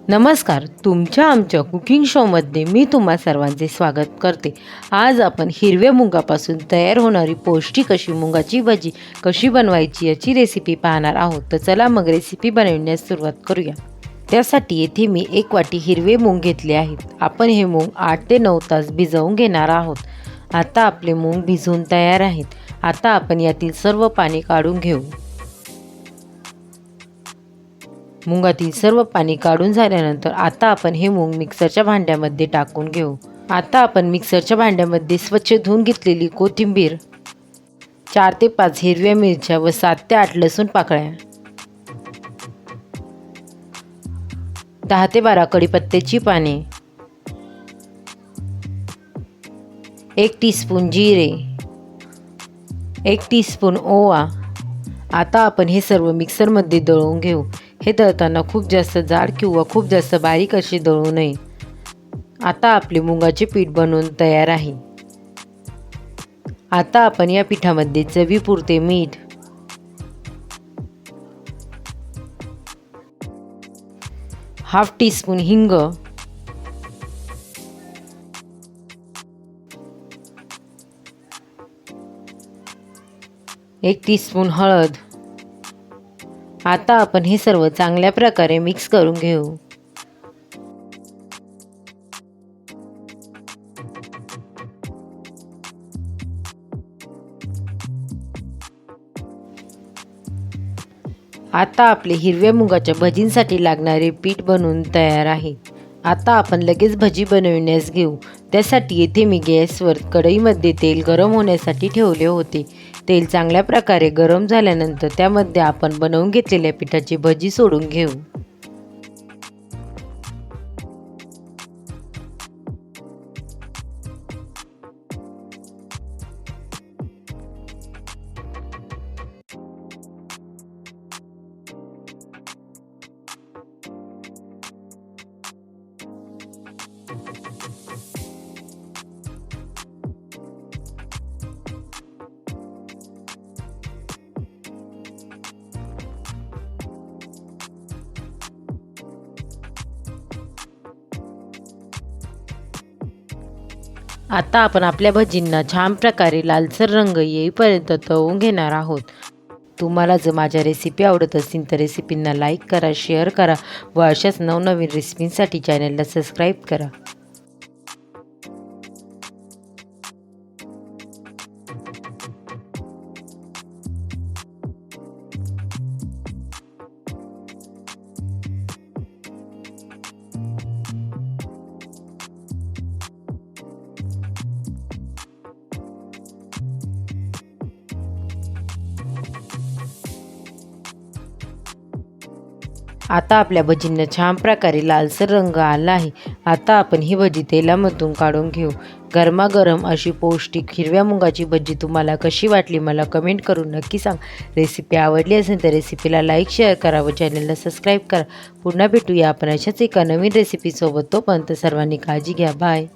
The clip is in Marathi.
नमस्कार, तुमच्या आमच्या कुकिंग शोमध्ये मी तुम्हा सर्वांचे स्वागत करते। आज आपण हिरव्या मुगापासून तयार होणारी पौष्टिक अशी मुगाची भजी कशी बनवायची याची रेसिपी पाहणार आहोत। तर चला मग रेसिपी बनवण्यास सुरुवात करूया। त्यासाठी येथे मी 1 वाटी हिरवे मूग घेतले आहेत। आपण हे मूग 8 ते 9 तास भिजवून घेणार आहोत। आता आपले मूग भिजून तयार आहेत। आता आपण यातील सर्व पाणी काढून घेऊ। मुगातील सर्व पाणी काढून झाल्यानंतर आता आपण हे मूग मिक्सरच्या भांड्यामध्ये टाकून घेऊ। आता आपण मिक्सरच्या भांड्यामध्ये स्वच्छ धुवून घेतलेली कोथिंबीर, 4 ते 5 हिरव्या मिरच्या व 7 ते 8 लसूण पाकळ्या, 10 ते 12 कढीपत्त्याची पाने, 1 टीस्पून जिरे, 1 टीस्पून ओवा। आता आपण हे सर्व मिक्सरमध्ये दळून घेऊ। हे दळताना खूप जास्त जाड किंवा खूप जास्त बारीक असे दळू नये। आता आपले मुगाचे पीठ बनवून तयार आहे। आता आपण या पिठामध्ये चवीपुरते मीठ, हाफ टीस्पून हिंग, 1 टीस्पून हळद। आता आपण हे सर्व चांगल्या प्रकारे मिक्स करून घेऊ। आता आपले हिरव्या मुगाच्या भजींसाठी लागणारे पीठ बनवून तयार आहे। आता आपण लगेच भजी बनवण्यास घेऊ। त्यासाठी येथे मी गॅसवर कढईमध्ये तेल गरम होण्यासाठी ठेवले होते। तेल चांगल्या प्रकारे गरम झाल्यानंतर त्यामध्ये आपण बनवून घेतलेल्या पिठाची भजी सोडून घेऊ। आता आपण आपल्या भजींना छान प्रकारे लालसर रंग येईपर्यंत तळून घेणार आहोत। तुम्हाला जर माझ्या रेसिपी आवडत असतील तर रेसिपींना लाईक करा, शेअर करा व अशाच नवनवीन रेसिपींसाठी चॅनलला सबस्क्राईब करा। आता आपल्या भजींना छान प्रकारे लालसर रंग आला आहे। आता आपण ही भजी तेलामधून काढून घेऊ। गरमागरम अशी पौष्टिक हिरव्या मुगाची भजी तुम्हाला कशी वाटली मला कमेंट करून नक्की सांग। रेसिपी आवडली असेल तर रेसिपीला लाईक, शेअर करा व चॅनलला सबस्क्राईब करा। पुन्हा भेटूया आपण अशाच एका नवीन रेसिपीसोबत। तोपर्यंत सर्वांनी काळजी घ्या। बाय।